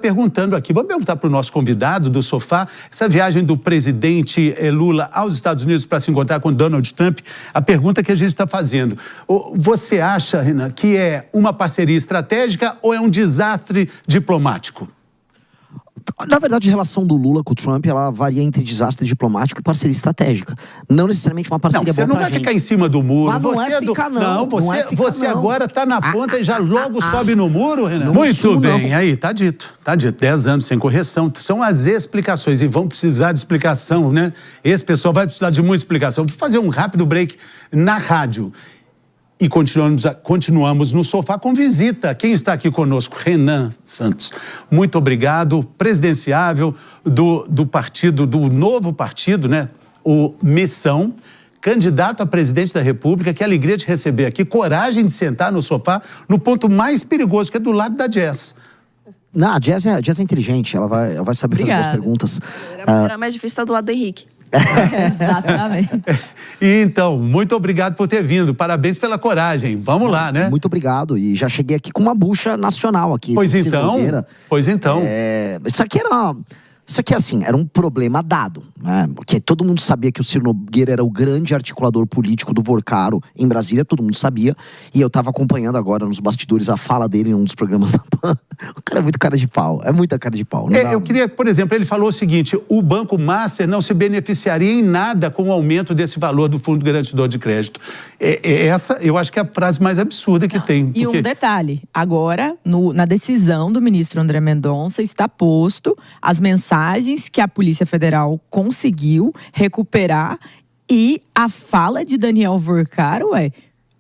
Perguntando aqui, vamos perguntar para o nosso convidado do Sofá, essa viagem do presidente Lula aos Estados Unidos para se encontrar com Donald Trump, a pergunta que a gente está fazendo. Você acha, Renan, que é uma parceria estratégica ou é um desastre diplomático? Na verdade, a relação do Lula com o Trump, ela varia entre desastre diplomático e parceria estratégica. Não necessariamente uma parceria boa pra gente. Você não vai ficar em cima do muro. Mas não é ficar, não. Você agora está na ponta e já logo sobe no muro, Renan. Muito bem, aí, tá dito. 10 anos sem correção. São as explicações e vão precisar de explicação, né? Esse pessoal vai precisar de muita explicação. Vou fazer um rápido break na rádio. E continuamos no Sofá com visita. Quem está aqui conosco? Renan Santos. Muito obrigado. Presidenciável do partido, do novo partido, né? O Missão. Candidato a presidente da República. Que alegria de receber aqui. Coragem de sentar no sofá no ponto mais perigoso, que é do lado da Jess. Não, a Jess é inteligente. Ela vai saber fazer as perguntas. Era mais difícil estar do lado do Henrique. Exatamente. E então, muito obrigado por ter vindo. Parabéns pela coragem. Vamos lá, né? Muito obrigado. E já cheguei aqui com uma bucha nacional aqui. Pois então. Isso aqui, assim, era um problema dado, né? Porque todo mundo sabia que o Ciro Nogueira era o grande articulador político do Vorcaro em Brasília, todo mundo sabia. E eu tava acompanhando agora nos bastidores a fala dele em um dos programas da PAN. O cara é muito cara de pau, é muita cara de pau. Eu queria, por exemplo, ele falou o seguinte: o Banco Master não se beneficiaria em nada com o aumento desse valor do Fundo Garantidor de Crédito. Essa, eu acho que é a frase mais absurda que tem. E um detalhe, agora, na decisão do ministro André Mendonça, está posto as mensagens que a Polícia Federal conseguiu recuperar e a fala de Daniel Vorcaro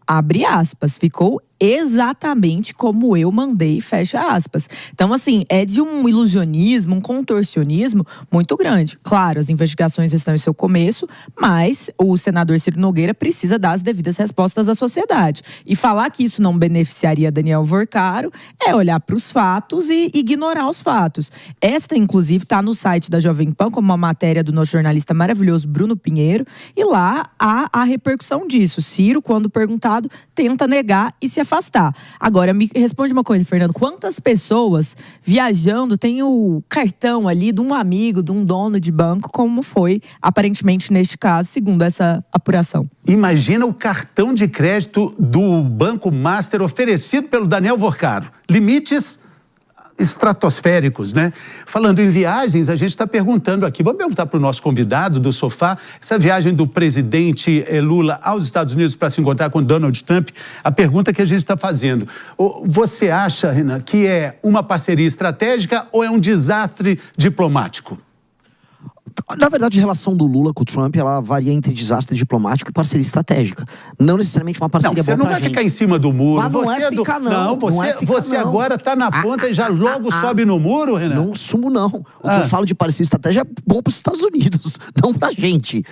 abre aspas, ficou exatamente como eu mandei, fecha aspas. Então, assim, é de um ilusionismo, um contorcionismo muito grande. Claro, as investigações estão em seu começo, mas o senador Ciro Nogueira precisa dar as devidas respostas à sociedade. E falar que isso não beneficiaria Daniel Vorcaro é olhar para os fatos e ignorar os fatos. Esta, inclusive, está no site da Jovem Pan, como uma matéria do nosso jornalista maravilhoso Bruno Pinheiro, e lá há a repercussão disso. Ciro, quando perguntado, tenta negar e se afastar. Agora, me responde uma coisa, Fernando. Quantas pessoas viajando têm o cartão ali de um amigo, de um dono de banco, como foi, aparentemente, neste caso, segundo essa apuração? Imagina o cartão de crédito do Banco Master oferecido pelo Daniel Vorcaro. Limites estratosféricos, né? Falando em viagens, a gente está perguntando aqui, vamos perguntar para o nosso convidado do Sofá, essa viagem do presidente Lula aos Estados Unidos para se encontrar com Donald Trump, a pergunta que a gente está fazendo. Você acha, Renan, que é uma parceria estratégica ou é um desastre diplomático? Na verdade, a relação do Lula com o Trump, ela varia entre desastre diplomático e parceria estratégica. Não necessariamente uma parceria boa pra gente. Você não vai ficar em cima do muro. Mas Você agora está na ponta e já logo sobe no muro, Renan? Não sumo, não. O que eu falo de parceria estratégica é bom para os Estados Unidos, não pra gente.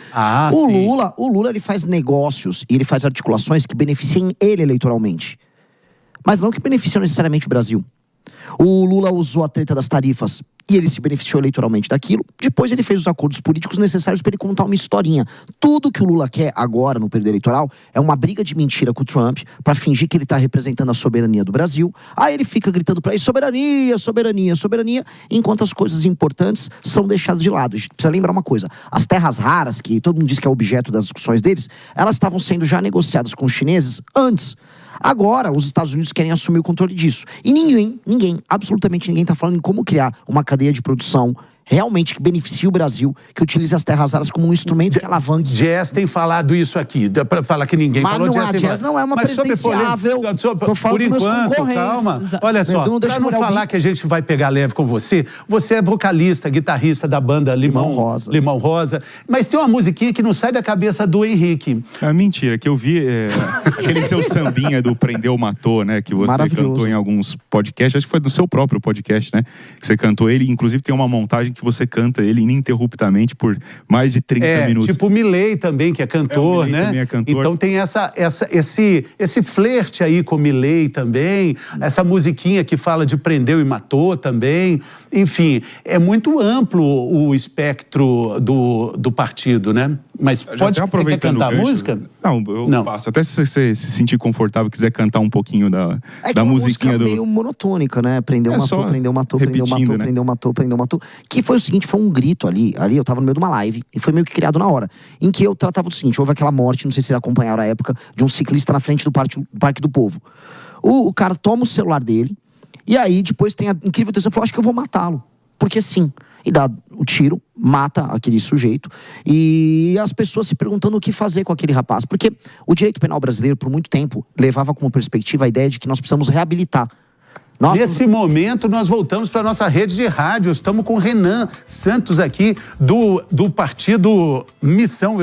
O Lula, ele faz negócios e ele faz articulações que beneficiem ele eleitoralmente. Mas não que beneficiam necessariamente o Brasil. O Lula usou a treta das tarifas e ele se beneficiou eleitoralmente daquilo. Depois ele fez os acordos políticos necessários para ele contar uma historinha. Tudo que o Lula quer agora, no período eleitoral, é uma briga de mentira com o Trump para fingir que ele está representando a soberania do Brasil. Aí ele fica gritando para ele, soberania, soberania, soberania, enquanto as coisas importantes são deixadas de lado. A gente precisa lembrar uma coisa, as terras raras, que todo mundo diz que é objeto das discussões deles, elas estavam sendo já negociadas com os chineses antes. Agora, os Estados Unidos querem assumir o controle disso. E ninguém, absolutamente ninguém está falando em como criar uma cadeia de produção realmente que beneficie o Brasil, que utilize as terras raras como um instrumento que alavanque. Jess tem falado isso aqui, para falar que ninguém falou. Mas a Jess não é uma presidenciável. Por enquanto, calma. Olha só, para não falar que a gente vai pegar leve com você, você é vocalista, guitarrista da banda Limão Rosa. Mas tem uma musiquinha que não sai da cabeça do Henrique. É mentira, que eu vi aquele seu sambinha do Prendeu Matou, né? Que você cantou em alguns podcasts, acho que foi do seu próprio podcast, né? Que você cantou ele, inclusive tem uma montagem que você canta ele ininterruptamente por mais de 30 minutos. Tipo o Milei também, que é cantor, né? Também é cantor. Então tem esse flerte aí com o Milei também, essa musiquinha que fala de Prendeu e Matou também. Enfim, é muito amplo o espectro do partido, né? Mas pode você cantar a música? Não, passo. Até se você se sentir confortável, quiser cantar um pouquinho da musiquinha do... É meio monotônica, né? Prendeu, matou. Que foi o seguinte, foi um grito ali eu tava no meio de uma live, e foi meio que criado na hora, em que eu tratava do seguinte, houve aquela morte, não sei se vocês acompanharam a época, de um ciclista na frente do Parque do Povo. O cara toma o celular dele, e aí depois tem a incrível decisão, falou, acho que eu vou matá-lo. Porque sim. E dá o tiro, mata aquele sujeito. E as pessoas se perguntando o que fazer com aquele rapaz. Porque o direito penal brasileiro, por muito tempo, levava como perspectiva a ideia de que nós precisamos reabilitar. Nesse momento, nós voltamos para a nossa rede de rádio. Estamos com o Renan Santos aqui, do partido Missão.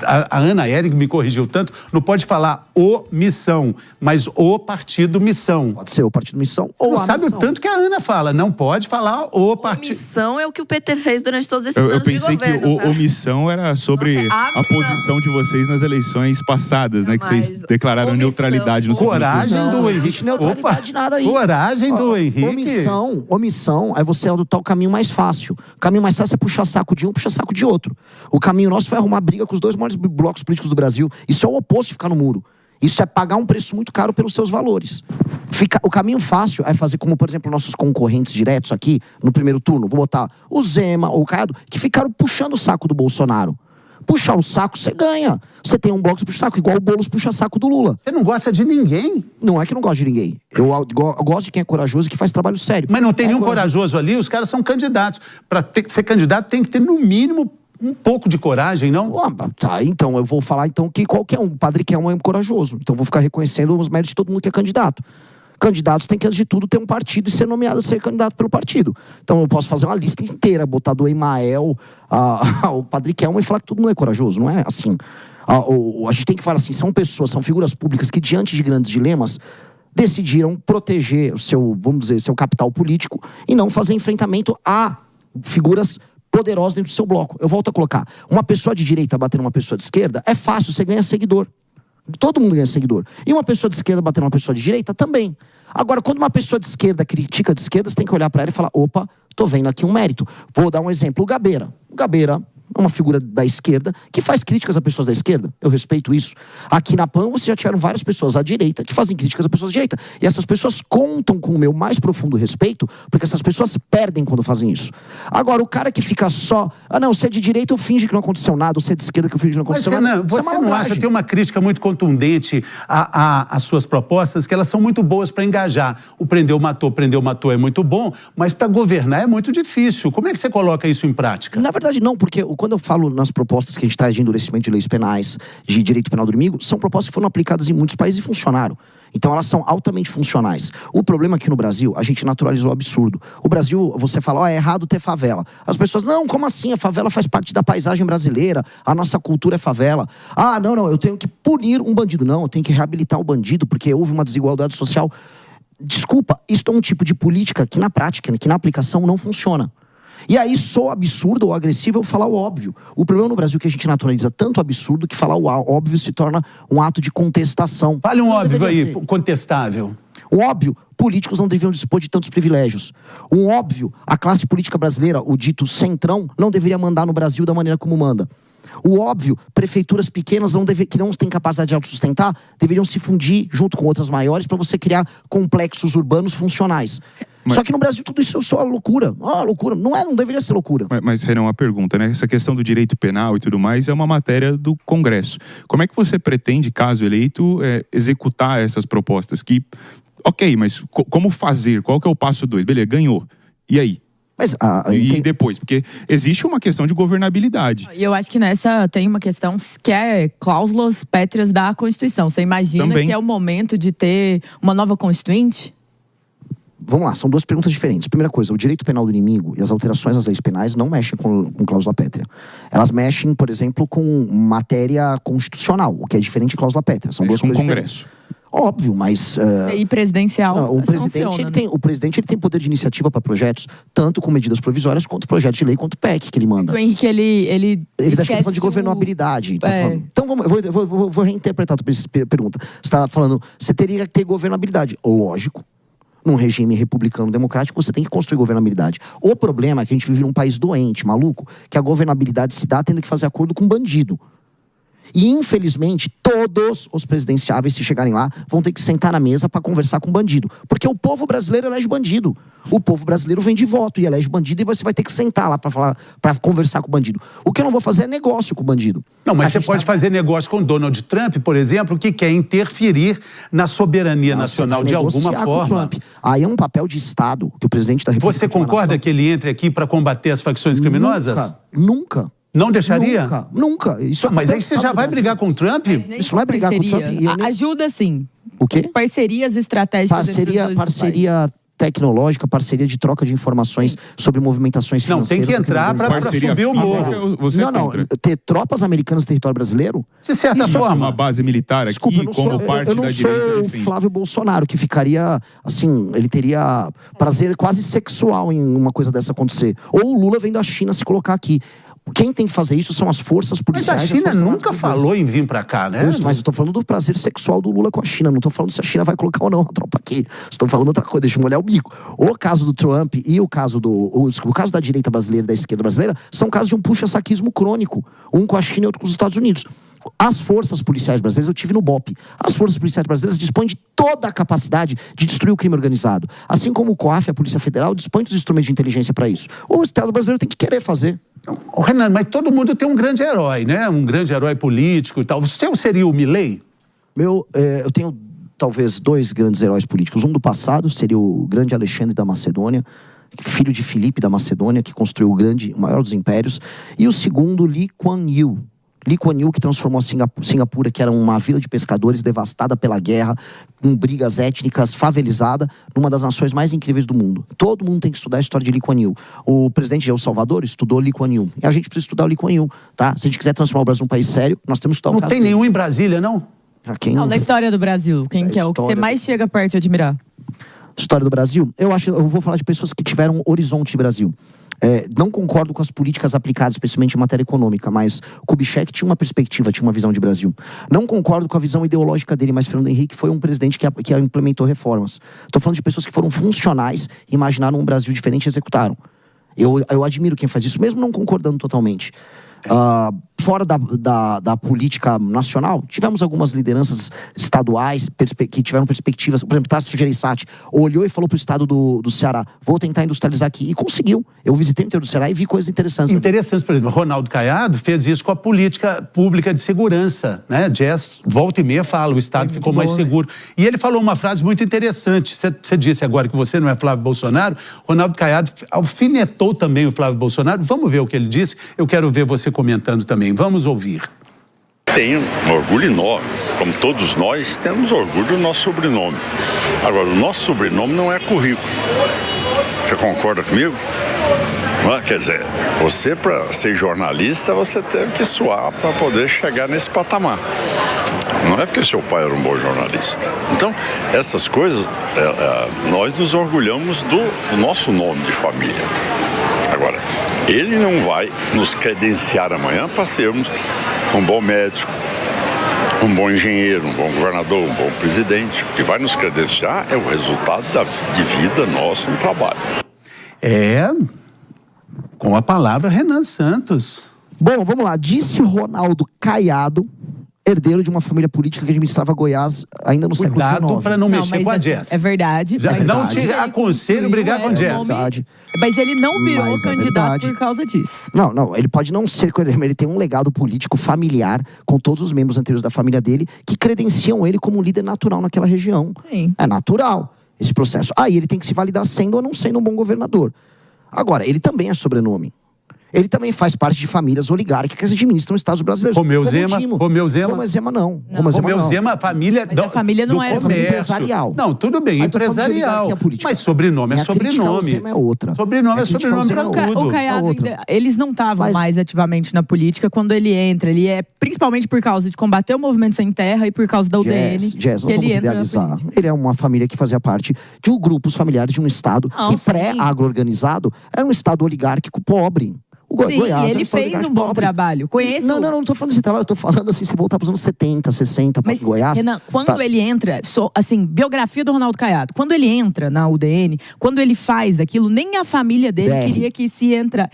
A Ana Ering me corrigiu tanto, não pode falar o Missão, mas o partido Missão. Pode ser o partido Missão ou a sabe Missão. O tanto que a Ana fala, não pode falar o partido. Missão é o que o PT fez durante todos esses anos de governo. Eu pensei que o Missão era sobre a posição de vocês nas eleições passadas, né? Que vocês declararam neutralidade no segundo turno. Coragem do Henrique. Não existe neutralidade nada aí. Coragem do Henrique. Omissão é você adotar o caminho mais fácil. O caminho mais fácil é puxar saco de um, puxar saco de outro. O caminho nosso foi arrumar briga com os dois maiores blocos políticos do Brasil. Isso é o oposto de ficar no muro. Isso é pagar um preço muito caro pelos seus valores. O caminho fácil é fazer como, por exemplo, nossos concorrentes diretos aqui, no primeiro turno. Vou botar o Zema ou o Caiado, que ficaram puxando o saco do Bolsonaro. Puxar o saco, você ganha. Você tem um bloco que puxa o saco, igual o Boulos puxa saco do Lula. Você não gosta de ninguém? Não é que eu não gosto de ninguém. Eu gosto de quem é corajoso e que faz trabalho sério. Mas não tem nenhum corajoso ali, os caras são candidatos. Para ser candidato tem que ter, no mínimo, um pouco de coragem, não? Tá, então eu vou falar então que qualquer um, o Padre Kelmon é corajoso. Então eu vou ficar reconhecendo os méritos de todo mundo que é candidato. Candidatos têm que, antes de tudo, ter um partido e ser nomeado a ser candidato pelo partido. Então eu posso fazer uma lista inteira, botar do Emael ao Padre Kelmon e falar que todo mundo é corajoso, não é assim. A gente tem que falar assim, são pessoas, são figuras públicas que, diante de grandes dilemas, decidiram proteger o seu, vamos dizer, seu capital político e não fazer enfrentamento a figuras poderosas dentro do seu bloco. Eu volto a colocar, uma pessoa de direita bater numa pessoa de esquerda é fácil, você ganha seguidor. Todo mundo ganha seguidor. E uma pessoa de esquerda bater numa pessoa de direita também. Agora, quando uma pessoa de esquerda critica de esquerda, você tem que olhar para ela e falar, opa, tô vendo aqui um mérito. Vou dar um exemplo, o Gabeira. O Gabeira é uma figura da esquerda que faz críticas a pessoas da esquerda. Eu respeito isso. Aqui na PAN, vocês já tiveram várias pessoas à direita que fazem críticas a pessoas da direita. E essas pessoas contam com o meu mais profundo respeito, porque essas pessoas perdem quando fazem isso. Agora, o cara que fica só... não, você é de direita, eu finge que não aconteceu nada. Você é de esquerda, que eu finge que não aconteceu nada. Mas, você não acha que tem uma crítica muito contundente às suas propostas, que elas são muito boas para engajar? O prendeu, matou é muito bom, mas para governar é muito difícil. Como é que você coloca isso em prática? Na verdade, não, porque quando eu falo nas propostas que a gente traz de endurecimento de leis penais, de direito penal do inimigo, são propostas que foram aplicadas em muitos países e funcionaram. Então elas são altamente funcionais. O problema aqui no Brasil, a gente naturalizou o absurdo. O Brasil, você fala, é errado ter favela. As pessoas, não, como assim? A favela faz parte da paisagem brasileira, a nossa cultura é favela. Não, eu tenho que punir um bandido. Não, eu tenho que reabilitar o bandido, porque houve uma desigualdade social. Desculpa, isso é um tipo de política que na prática, que na aplicação não funciona. E aí, sou absurdo ou agressivo eu falar o óbvio. O problema no Brasil é que a gente naturaliza tanto absurdo que falar o óbvio se torna um ato de contestação. Fale um óbvio aí, contestável. O óbvio, políticos não deveriam dispor de tantos privilégios. O óbvio, a classe política brasileira, o dito centrão, não deveria mandar no Brasil da maneira como manda. O óbvio, prefeituras pequenas que não têm capacidade de autossustentar, deveriam se fundir junto com outras maiores para você criar complexos urbanos funcionais. Só que no Brasil tudo isso é só loucura. Loucura. Não deveria ser loucura. Mas, Renan, uma pergunta, né? Essa questão do direito penal e tudo mais é uma matéria do Congresso. Como é que você pretende, caso eleito, executar essas propostas? Ok, mas como fazer? Qual que é o passo 2? Beleza, ganhou. E aí? Mas, e depois? Porque existe uma questão de governabilidade. E eu acho que nessa tem uma questão que é cláusulas pétreas da Constituição. Você imagina também que é o momento de ter uma nova Constituinte? Vamos lá, são duas perguntas diferentes. Primeira coisa, o direito penal do inimigo e as alterações às leis penais não mexem com cláusula pétrea. Elas mexem, por exemplo, com matéria constitucional, o que é diferente de cláusula pétrea. São duas coisas diferentes. Óbvio, mas... E presidencial. O presidente ele tem poder de iniciativa para projetos, tanto com medidas provisórias, quanto projetos de lei, quanto PEC que ele manda. O Henrique, ele está falando de governabilidade. Então, vou reinterpretar a tua pergunta. Você está falando, você teria que ter governabilidade. Lógico. Num regime republicano democrático, você tem que construir governabilidade. O problema é que a gente vive num país doente, maluco, que a governabilidade se dá tendo que fazer acordo com bandido. E, infelizmente, todos os presidenciáveis, se chegarem lá, vão ter que sentar na mesa para conversar com bandido. Porque o povo brasileiro elege bandido. O povo brasileiro vem de voto e elege bandido, e você vai ter que sentar lá para conversar com o bandido. O que eu não vou fazer é negócio com o bandido. Não, mas você pode fazer negócio com Donald Trump, por exemplo, que quer interferir na soberania nacional de alguma forma. Aí é um papel de Estado que o presidente da República... Você concorda que ele entre aqui para combater as facções criminosas? Nunca. Não deixaria? Nunca. Isso mas aí você já vai brigar com o Trump? Isso não é brigar com o Trump. Ajuda sim. O quê? Parcerias estratégicas. Parceria tecnológica, parceria de troca de informações sobre movimentações financeiras. Não, tem que entrar para subir o morro. Não, ter tropas americanas no território brasileiro... De certa forma. Uma base militar aqui, como parte da direita. Eu não sou o Flávio Bolsonaro, que ficaria, assim, ele teria prazer quase sexual em uma coisa dessa acontecer. Ou o Lula vem da China se colocar aqui. Quem tem que fazer isso são as forças policiais. Mas a China nunca falou em vir pra cá, né? Mas eu tô falando do prazer sexual do Lula com a China. Não tô falando se a China vai colocar ou não a tropa aqui. Estou falando outra coisa, deixa eu molhar o bico. O caso do Trump e o caso da direita brasileira e da esquerda brasileira são casos de um puxa-saquismo crônico. Um com a China e outro com os Estados Unidos. As forças policiais brasileiras, eu tive no BOPE, as forças policiais brasileiras dispõem de toda a capacidade de destruir o crime organizado. Assim como o COAF, a Polícia Federal, dispõe dos instrumentos de inteligência para isso. O Estado brasileiro tem que querer fazer. Renan, mas todo mundo tem um grande herói, né? Um grande herói político e tal. O seu seria o Milei? Eu tenho talvez 2 grandes heróis políticos. Um do passado seria o grande Alexandre da Macedônia, filho de Filipe da Macedônia, que construiu o maior dos impérios. E o segundo, Lee Kuan Yew. Lee Kuan Yew, que transformou Singapura, que era uma vila de pescadores devastada pela guerra, com brigas étnicas, favelizada, numa das nações mais incríveis do mundo. Todo mundo tem que estudar a história de Lee Kuan Yew. O presidente de El Salvador estudou Lee Kuan Yew. E a gente precisa estudar o Lee Kuan Yew, tá? Se a gente quiser transformar o Brasil num país sério, nós temos que estudar o caso dele. Não tem nenhum em Brasília, não? Não, da história do Brasil. Quem que é o que você mais chega perto de admirar? História do Brasil? Eu vou falar de pessoas que tiveram horizonte de Brasil. Não concordo com as políticas aplicadas, especialmente em matéria econômica, mas Kubitschek tinha uma perspectiva, tinha uma visão de Brasil. Não concordo com a visão ideológica dele, mas Fernando Henrique foi um presidente que implementou reformas. Estou falando de pessoas que foram funcionais, imaginaram um Brasil diferente e executaram. Eu admiro quem faz isso, mesmo não concordando totalmente. Fora da política nacional, tivemos algumas lideranças estaduais que tiveram perspectivas. Por exemplo, Tasso Gereissati olhou e falou para o estado do Ceará: vou tentar industrializar aqui, e conseguiu. Eu visitei o interior do Ceará e vi coisas interessantes. Interessantes, por exemplo, Ronaldo Caiado fez isso com a política pública de segurança, né? Jazz, volta e meia fala, o estado ficou mais seguro. E ele falou uma frase muito interessante. Você disse agora que você não é Flávio Bolsonaro. Ronaldo Caiado alfinetou também o Flávio Bolsonaro. Vamos ver o que ele disse. Eu quero ver você comentando também. Vamos ouvir. Tenho um orgulho enorme, como todos nós temos orgulho do nosso sobrenome. Agora, o nosso sobrenome não é currículo. Você concorda comigo? Quer dizer, você, para ser jornalista, você teve que suar para poder chegar nesse patamar. Não é porque seu pai era um bom jornalista. Então, essas coisas, nós nos orgulhamos do nosso nome de família. Agora, ele não vai nos credenciar amanhã para sermos um bom médico, um bom engenheiro, um bom governador, um bom presidente. O que vai nos credenciar é o resultado de vida nosso no trabalho. Com a palavra Renan Santos. Bom, vamos lá. Disse Ronaldo Caiado, herdeiro de uma família política que administrava Goiás ainda no século XIX. Cuidado para não mexer com a Jess. É verdade. Não te aconselho brigar com a Jess. Mas ele não virou candidato por causa disso. Não, ele pode não ser, mas ele tem um legado político familiar com todos os membros anteriores da família dele que credenciam ele como um líder natural naquela região. Sim. É natural esse processo. Aí ele tem que se validar sendo ou não sendo um bom governador. Agora, ele também é sobrenome. Ele também faz parte de famílias oligárquicas que administram estados brasileiros. Romeu Zema não. Romeu Zema, a família a família não é família empresarial. Não, tudo bem, empresarial. Mas sobrenome é sobrenome. Zema é outra. Sobrenome é sobrenome para tudo. O Caiado eles não estavam mais ativamente na política quando ele entra. Ele é principalmente por causa de combater o movimento sem terra e por causa da UDN. Não vamos idealizar. Ele é uma família que fazia parte de grupos familiares de um estado que pré-agro-organizado era um estado oligárquico pobre. Sim, Goiás, e ele fez um bom trabalho. Conheço... Não tô falando desse trabalho. Eu tô falando assim, se voltar pros anos 70, 60, para Goiás... Renan, quando ele entra... assim, biografia do Ronaldo Caiado. Quando ele entra na UDN, quando ele faz aquilo, nem a família dele queria que se entra...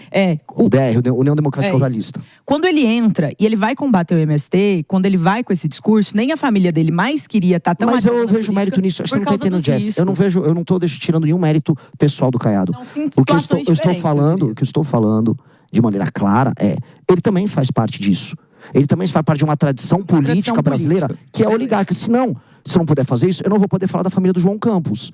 O DR, União Democrática Ruralista. Quando ele entra e ele vai combater o MST, quando ele vai com esse discurso, nem a família dele mais queria estar tão... Mas eu vejo mérito nisso. Você não tá entendendo, Jess. Eu não tô tirando nenhum mérito pessoal do Caiado. O que eu estou falando de maneira clara ele também faz parte disso. Ele também faz parte de uma tradição política brasileira que é oligarca. Se eu não puder fazer isso, eu não vou poder falar da família do João Campos,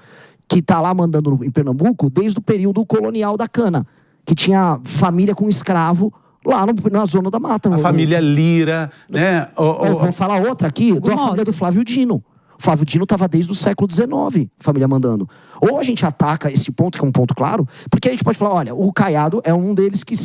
que tá lá mandando em Pernambuco desde o período colonial da cana, que tinha família com escravo lá na zona da mata. A família Lira, né? Vou falar outra aqui, da família do Flávio Dino. O Flávio Dino estava desde o século XIX, família mandando. Ou a gente ataca esse ponto, que é um ponto claro, porque a gente pode falar, olha, o Caiado é um deles que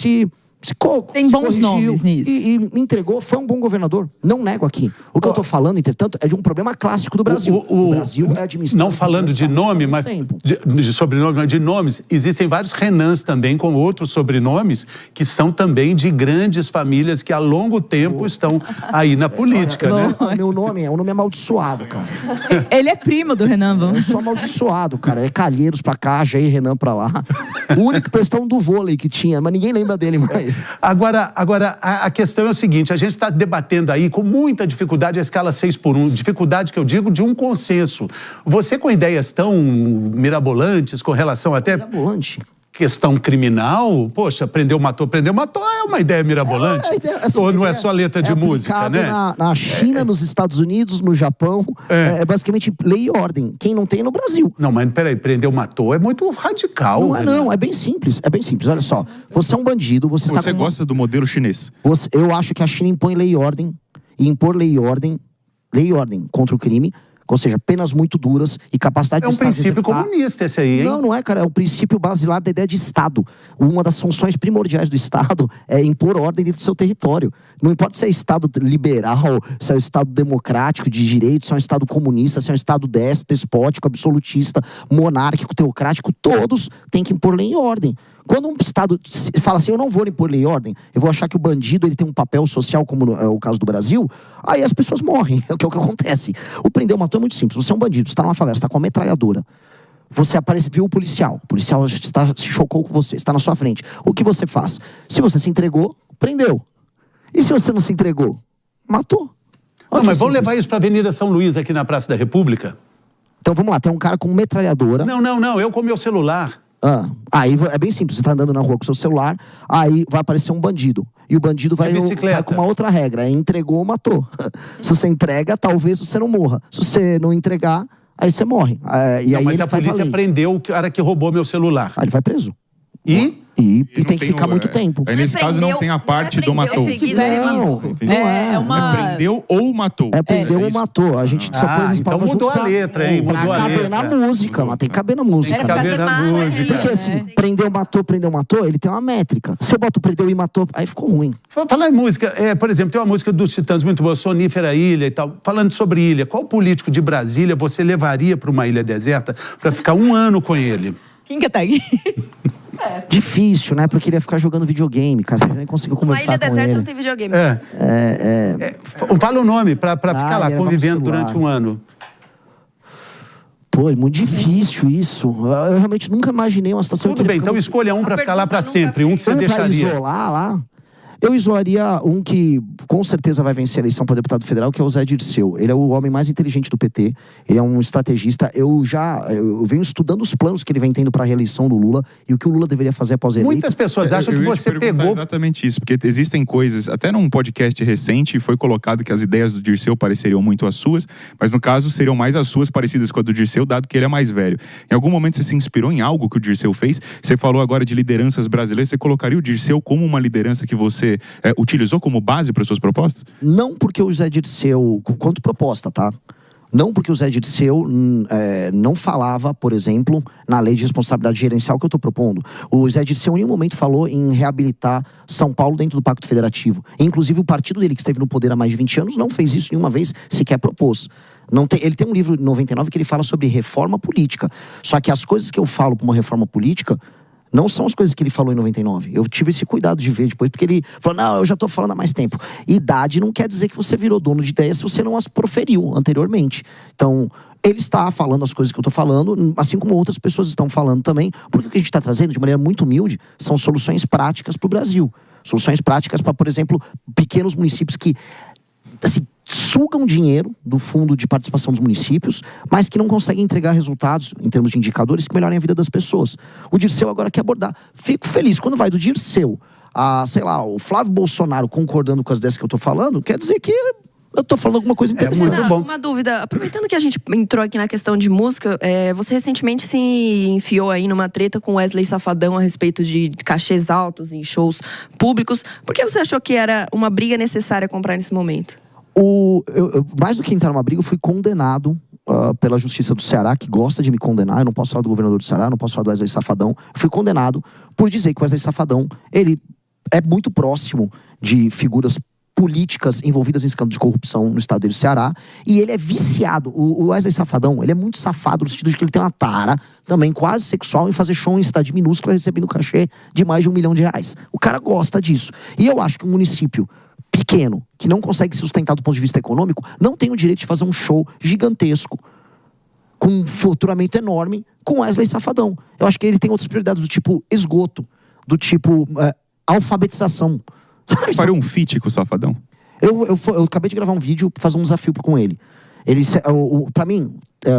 tem bons nomes nisso. E entregou, foi um bom governador. Não nego aqui. O que eu tô falando, entretanto, é de um problema clássico do Brasil. O Brasil é administrado... Não falando de nome, mas de sobrenome, de nomes, existem vários Renans também com outros sobrenomes que são também de grandes famílias que há longo tempo estão aí na política, né? Meu nome é um nome amaldiçoado, cara. Ele é primo do Renan, vamos. Eu sou amaldiçoado, cara. É Calheiros pra cá, Jair Renan pra lá. O único questão do vôlei que tinha, mas ninguém lembra dele mais. Agora a questão é o seguinte, a gente está debatendo aí com muita dificuldade a escala 6x1, dificuldade que eu digo de um consenso. Você com ideias tão mirabolantes com relação até... Mirabolante? Questão criminal, poxa, prendeu, matou, é uma ideia mirabolante. Ou não é só letra de música, né? Na China, nos Estados Unidos, no Japão, é basicamente lei e ordem. Quem não tem no Brasil. Não, mas peraí, prendeu, matou é muito radical. Não, é bem simples, olha só. Você é um bandido, você gosta do modelo chinês? Eu acho que a China impõe lei e ordem, e impor lei e ordem contra o crime, ou seja, penas muito duras e capacidade de... É um princípio comunista esse aí, hein? Não é, cara. É o princípio basilar da ideia de Estado. Uma das funções primordiais do Estado é impor ordem dentro do seu território. Não importa se é Estado liberal, se é um Estado democrático, de direito, se é um Estado comunista, se é um Estado despótico, absolutista, monárquico, teocrático, todos têm que impor lei e ordem. Quando um Estado fala assim, eu não vou impor lei e ordem, eu vou achar que o bandido ele tem um papel social, como é o caso do Brasil, aí as pessoas morrem, é o que acontece. O prendeu, matou é muito simples. Você é um bandido, você está numa favela, você está com uma metralhadora. Você viu o policial se chocou com você, está na sua frente. O que você faz? Se você se entregou, prendeu. E se você não se entregou? Matou. Não, mas vamos levar isso para a Avenida São Luís, aqui na Praça da República? Então vamos lá, tem um cara com metralhadora. Não, eu com meu celular. Aí é bem simples, você tá andando na rua com o seu celular, aí vai aparecer um bandido. E o bandido vai com uma outra regra, entregou, matou. Se você entrega, talvez você não morra. Se você não entregar, aí você morre. Mas a polícia prendeu o cara que roubou meu celular. Aí ele vai preso. E tem que ficar muito tempo. Aí nesse caso não tem a parte do matou. Prendeu ou matou. Prendeu ou matou. A gente só pôs as palavras mudou a letra, hein? Mudou a letra. Caber na música, mas tem que caber na música. Era pra caber na música. Porque assim, prendeu, matou, ele tem uma métrica. Se eu boto prendeu e matou, aí ficou ruim. Falar em música, por exemplo, tem uma música dos Titãs muito boa, Sonífera Ilha e tal. Falando sobre ilha, qual político de Brasília você levaria para uma ilha deserta para ficar 1 ano com ele? Quem que tá aqui? Difícil, né? Porque ele ia ficar jogando videogame, cara. Você nem conseguiu conversar com ele. Uma ilha deserta não tem videogame. Fala o nome, pra ficar lá, convivendo durante 1 ano. Pô, é muito difícil isso. Eu realmente nunca imaginei uma situação... Tudo bem, então escolha um pra ficar lá pra sempre. Um que você deixaria. Pra isolar lá... Eu isolaria um que com certeza vai vencer a eleição para deputado federal, que é o Zé Dirceu. Ele é o homem mais inteligente do PT, ele é um estrategista. Eu venho estudando os planos que ele vem tendo para a reeleição do Lula e o que o Lula deveria fazer após a eleição. Muitas pessoas acham que você pegou... exatamente isso, porque existem coisas, até num podcast recente foi colocado que as ideias do Dirceu pareceriam muito as suas, mas no caso seriam mais as suas parecidas com a do Dirceu, dado que ele é mais velho. Em algum momento você se inspirou em algo que o Dirceu fez? Você falou agora de lideranças brasileiras, você colocaria o Dirceu como uma liderança que você utilizou como base para suas propostas? Não porque o Zé Dirceu, quanto proposta, tá? Não porque o Zé Dirceu não falava, por exemplo, na lei de responsabilidade gerencial que eu estou propondo. O Zé Dirceu em nenhum momento falou em reabilitar São Paulo dentro do Pacto Federativo. Inclusive o partido dele, que esteve no poder há mais de 20 anos, não fez isso nenhuma vez, sequer propôs. Ele tem um livro em 99 que ele fala sobre reforma política. Só que as coisas que eu falo para uma reforma política Não são as coisas que ele falou em 99. Eu tive esse cuidado de ver depois, porque ele falou, não, eu já tô falando há mais tempo. Idade não quer dizer que você virou dono de ideias se você não as proferiu anteriormente. Então, ele está falando as coisas que eu tô falando, assim como outras pessoas estão falando também, porque o que a gente está trazendo, de maneira muito humilde, são soluções práticas para o Brasil. Soluções práticas para, por exemplo, pequenos municípios que, assim, sugam dinheiro do fundo de participação dos municípios, mas que não conseguem entregar resultados em termos de indicadores que melhorem a vida das pessoas. O Dirceu agora quer abordar. Fico feliz. Quando vai do Dirceu a, sei lá, o Flávio Bolsonaro concordando com as ideias que eu tô falando, quer dizer que eu tô falando alguma coisa interessante. É muito bom. Uma dúvida. Aproveitando que a gente entrou aqui na questão de música, você recentemente se enfiou aí numa treta com Wesley Safadão a respeito de cachês altos em shows públicos. Por que você achou que era uma briga necessária comprar nesse momento? Mais do que entrar numa briga, eu fui condenado pela Justiça do Ceará, que gosta de me condenar. Eu não posso falar do governador do Ceará, não posso falar do Wesley Safadão. Eu fui condenado por dizer que o Wesley Safadão, ele é muito próximo de figuras políticas envolvidas em escândalo de corrupção no estado do Ceará, e ele é viciado. O Wesley Safadão, ele é muito safado no sentido de que ele tem uma tara também quase sexual em fazer show em cidade minúscula recebendo cachê de mais de R$1 milhão. O cara gosta disso. E eu acho que um município pequeno, que não consegue se sustentar do ponto de vista econômico, não tem o direito de fazer um show gigantesco, com um faturamento enorme, com Wesley Safadão. Eu acho que ele tem outras prioridades do tipo esgoto, do tipo alfabetização. Faria um feat com o Safadão? Eu acabei de gravar um vídeo pra fazer um desafio com ele. Pra mim,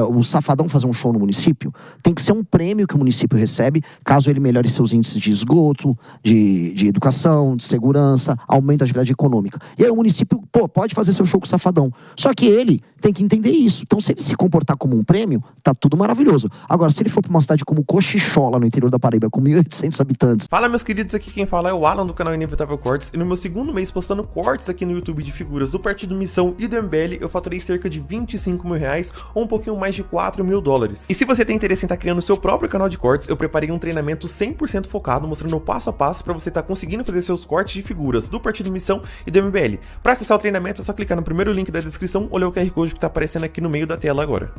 o Safadão fazer um show no município tem que ser um prêmio que o município recebe caso ele melhore seus índices de esgoto, de educação, de segurança, aumento da atividade econômica. E aí o município, pode fazer seu show com o Safadão. Só que ele tem que entender isso. Então, se ele se comportar como um prêmio, tá tudo maravilhoso. Agora, se ele for pra uma cidade como Cochichola, no interior da Paraíba, com 1.800 habitantes... Fala, meus queridos, aqui quem fala é o Alan, do canal Inevitável Cortes. E no meu segundo mês postando cortes aqui no YouTube de figuras do Partido Missão e do MBL, eu faturei cerca de R$25 mil, ou um pouquinho mais de $4 mil. E se você tem interesse em estar criando o seu próprio canal de cortes, eu preparei um treinamento 100% focado, mostrando o passo a passo para você estar conseguindo fazer seus cortes de figuras do Partido Missão e do MBL. Para acessar o treinamento é só clicar no primeiro link da descrição ou ler o QR Code que está aparecendo aqui no meio da tela agora.